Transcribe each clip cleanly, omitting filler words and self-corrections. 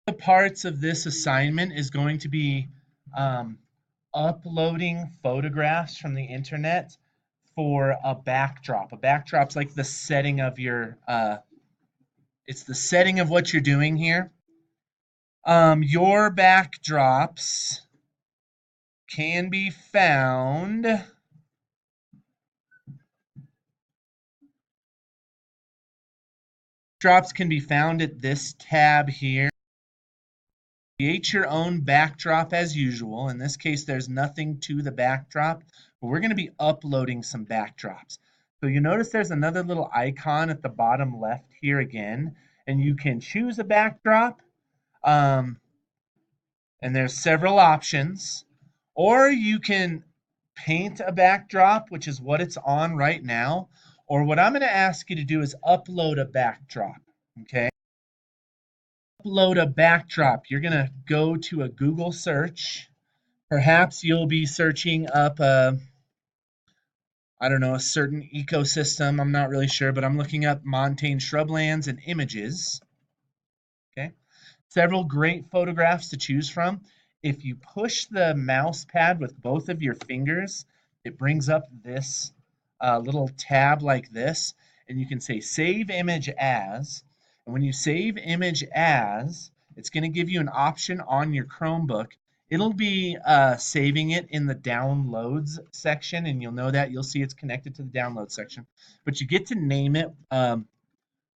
The parts of this assignment is going to be uploading photographs from the internet for a backdrop. A backdrop's like the setting of your it's the setting of what you're doing here. Your backdrops can be found at this tab here. Create your own backdrop as usual. In this case, there's nothing to the backdrop, but we're going to be uploading some backdrops. So you notice there's another little icon at the bottom left here again, and you can choose a backdrop. And there's several options. Or you can paint a backdrop, which is what it's on right now. Or what I'm going to ask you to do is upload a backdrop. Okay? Upload a backdrop. You're going to go to a Google search. Perhaps you'll be searching up I don't know, a certain ecosystem. I'm not really sure, but I'm looking up montane shrublands and images. Okay. Several great photographs to choose from. If you push the mouse pad with both of your fingers, it brings up this little tab like this, and you can say save image as. And when you save image as, it's going to give you an option on your Chromebook. It'll be saving it in the downloads section, and you'll know that. You'll see it's connected to the download section. But you get to name it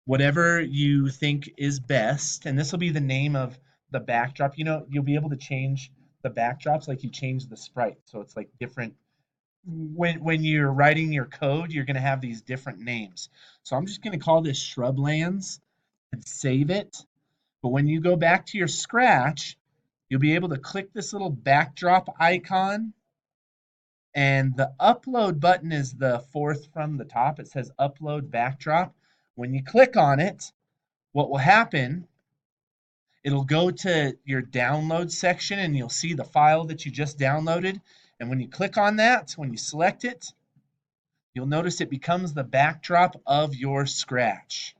whatever you think is best, and this will be the name of the backdrop. You know, you'll be able to change the backdrops like you change the sprite. So it's like different. When you're writing your code, you're going to have these different names. So I'm just going to call this shrublands and save it. But when you go back to your Scratch, you'll be able to click this little backdrop icon, and the upload button is the fourth from the top. It says upload backdrop. When you click on it, what will happen, it'll go to your download section and you'll see the file that you just downloaded. And when you click on that, when you select it, you'll notice it becomes the backdrop of your Scratch.